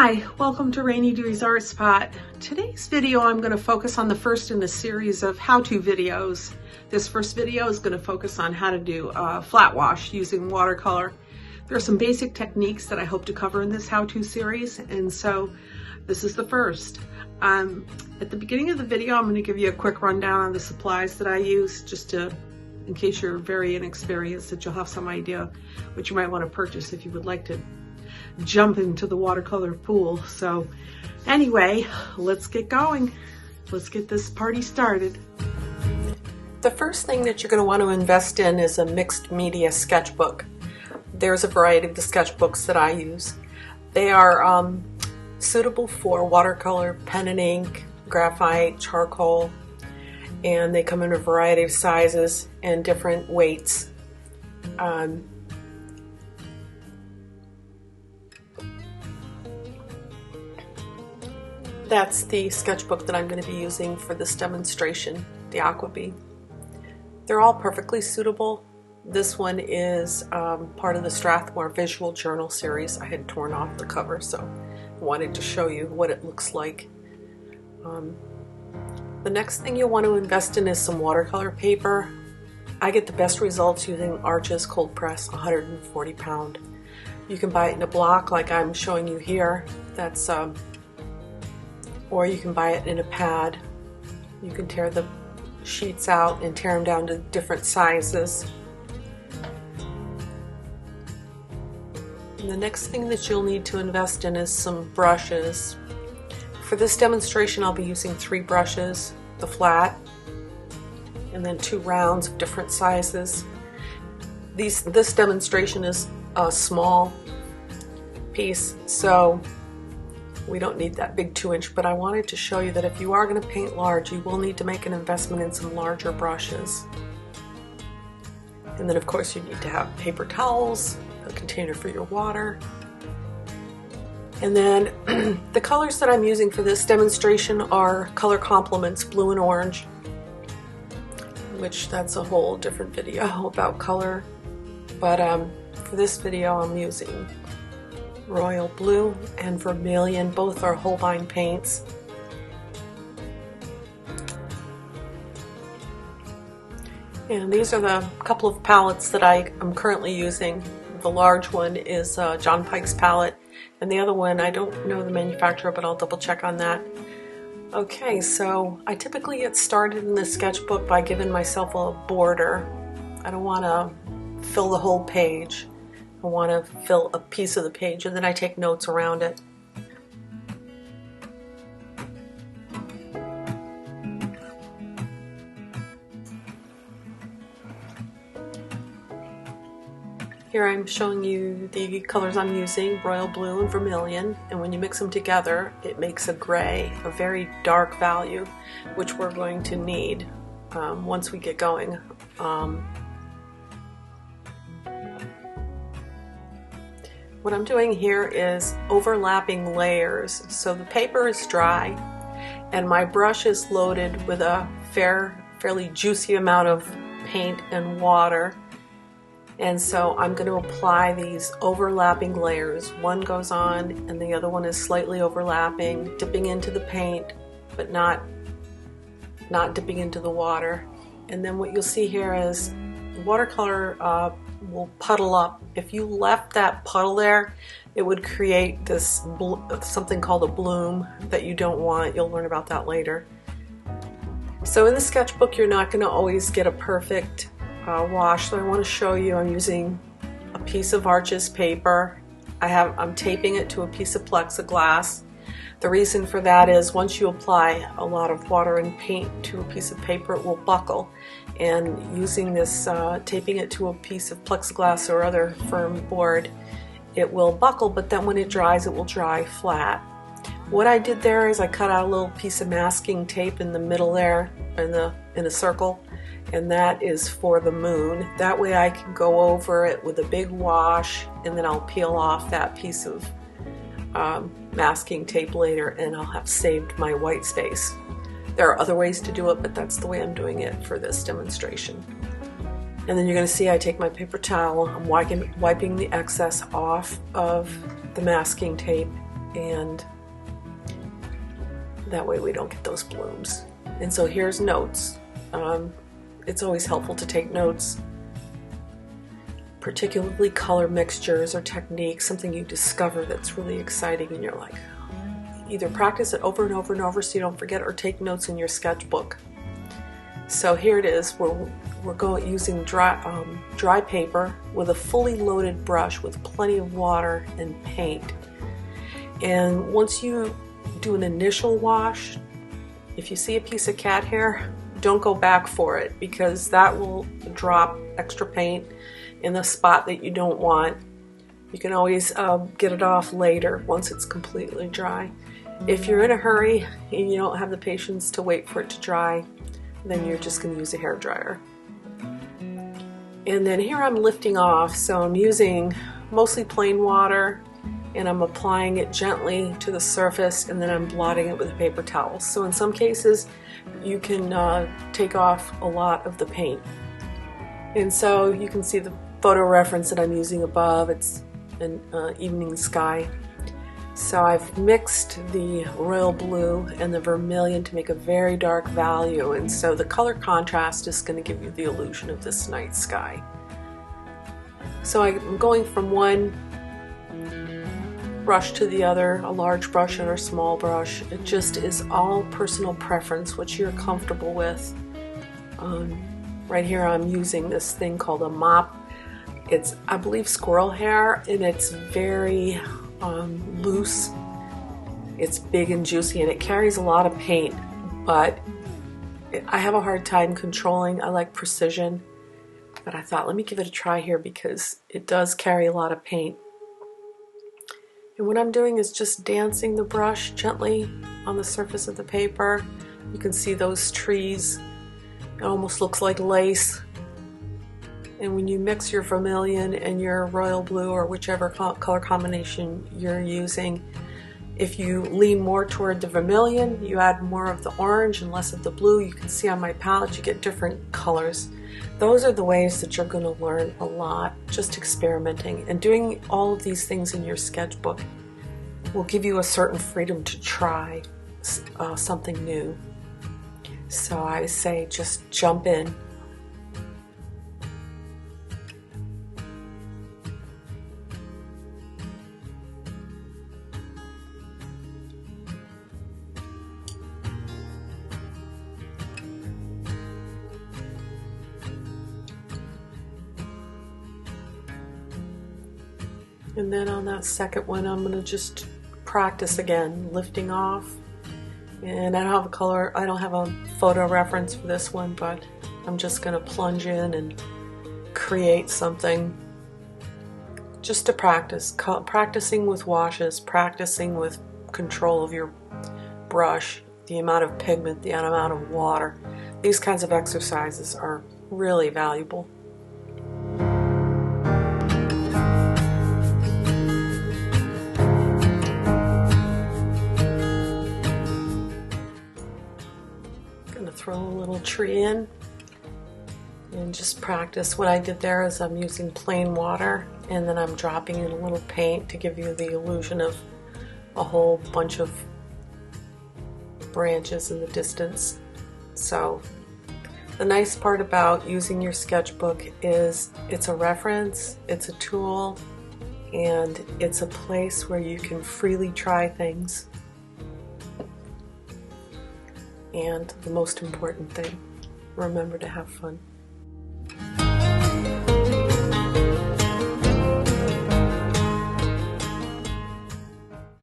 Hi, welcome to Rainey Dewey's Art Spot. Today's video I'm going to focus on the first in a series of how-to videos. This first video is going to focus on how to do flat wash using watercolor. There are some basic techniques that I hope to cover in this how-to series, and so this is the first. At the beginning of the video I'm going to give you a quick rundown on the supplies that I use, just to, in case you're very inexperienced, that you'll have some idea what you might want to purchase if you would like to jump into the watercolor pool. So anyway, let's get going. Let's get this party started. The first thing that you're going to want to invest in is a mixed media sketchbook. There's a variety of the sketchbooks that I use. They are suitable for watercolor, pen and ink, graphite, charcoal, and they come in a variety of sizes and different weights. That's the sketchbook that I'm going to be using for this demonstration, the Aquabee. They're all perfectly suitable. This one is part of the Strathmore Visual Journal series. I had torn off the cover, so I wanted to show you what it looks like. The next thing you'll want to invest in is some watercolor paper. I get the best results using Arches cold press 140 pound. You can buy it in a block like I'm showing you here. That's or you can buy it in a pad. You can tear the sheets out and tear them down to different sizes. And the next thing that you'll need to invest in is some brushes. For this demonstration I'll be using 3 brushes, the flat, and then 2 rounds of different sizes. This demonstration is a small piece, so we don't need that big 2-inch, but I wanted to show you that if you are going to paint large, you will need to make an investment in some larger brushes. And then of course you need to have paper towels, a container for your water. And then the colors that I'm using for this demonstration are color complements, blue and orange, which that's a whole different video about color. But for this video I'm using royal blue and vermilion. Both are Holbein paints. And these are the couple of palettes that I am currently using. The large one is John Pike's palette, and the other one, I don't know the manufacturer, but I'll double check on that. Okay, so I typically get started in the sketchbook by giving myself a border. I don't want to fill the whole page. I want to fill a piece of the page, and then I take notes around it. Here I'm showing you the colors I'm using, royal blue and vermilion, and when you mix them together it makes a gray, a very dark value, which we're going to need once we get going. What I'm doing here is overlapping layers. So the paper is dry and my brush is loaded with a fairly juicy amount of paint and water. And so I'm going to apply these overlapping layers. One goes on and the other one is slightly overlapping, dipping into the paint, but not dipping into the water. And then what you'll see here is the watercolor will puddle up. If you left that puddle there, it would create this something called a bloom that you don't want. You'll learn about that later. So in the sketchbook you're not going to always get a perfect wash, so I want to show you I'm using a piece of Arches paper. I'm taping it to a piece of plexiglass. The reason for that is once you apply a lot of water and paint to a piece of paper, it will buckle. And using this, taping it to a piece of plexiglass or other firm board, it will buckle, but then when it dries, it will dry flat. What I did there is I cut out a little piece of masking tape in the middle there, in a circle, and that is for the moon. That way I can go over it with a big wash, and then I'll peel off that piece of masking tape later, and I'll have saved my white space. There are other ways to do it, but that's the way I'm doing it for this demonstration. And then you're going to see I take my paper towel, I'm wiping the excess off of the masking tape, and that way we don't get those blooms. And so here's notes. It's always helpful to take notes, particularly color mixtures or techniques, something you discover that's really exciting and you're like, either practice it over and over and over so you don't forget, or take notes in your sketchbook. So here it is. We're going using dry paper with a fully loaded brush with plenty of water and paint. And once you do an initial wash, if you see a piece of cat hair, don't go back for it, because that will drop extra paint in the spot that you don't want. You can always get it off later once it's completely dry. If you're in a hurry and you don't have the patience to wait for it to dry, then you're just going to use a hair dryer. And then here I'm lifting off, so I'm using mostly plain water and I'm applying it gently to the surface, and then I'm blotting it with a paper towel. So in some cases you can take off a lot of the paint. And so you can see the photo reference that I'm using above. It's an evening sky. So I've mixed the royal blue and the vermilion to make a very dark value, and so the color contrast is going to give you the illusion of this night sky. So I'm going from one brush to the other, a large brush or a small brush. It just is all personal preference, what you're comfortable with. Right here I'm using this thing called a mop. It's, I believe, squirrel hair, and it's very loose. It's big and juicy and it carries a lot of paint, but I have a hard time controlling. I like precision, but I thought, let me give it a try here because it does carry a lot of paint. And what I'm doing is just dancing the brush gently on the surface of the paper. You can see those trees. It almost looks like lace. And when you mix your vermilion and your royal blue, or whichever color combination you're using, if you lean more toward the vermilion, you add more of the orange and less of the blue. You can see on my palette you get different colors. Those are the ways that you're going to learn a lot, just experimenting. And doing all of these things in your sketchbook will give you a certain freedom to try something new. So I say just jump in. And then on that second one, I'm going to just practice again, lifting off. And I don't have a photo reference for this one, but I'm just going to plunge in and create something just to practice. Practicing with washes, practicing with control of your brush, the amount of pigment, the amount of water. These kinds of exercises are really valuable. Throw a little tree in and just practice. What I did there is I'm using plain water and then I'm dropping in a little paint to give you the illusion of a whole bunch of branches in the distance. So the nice part about using your sketchbook is it's a reference, it's a tool, and it's a place where you can freely try things. And the most important thing, remember to have fun.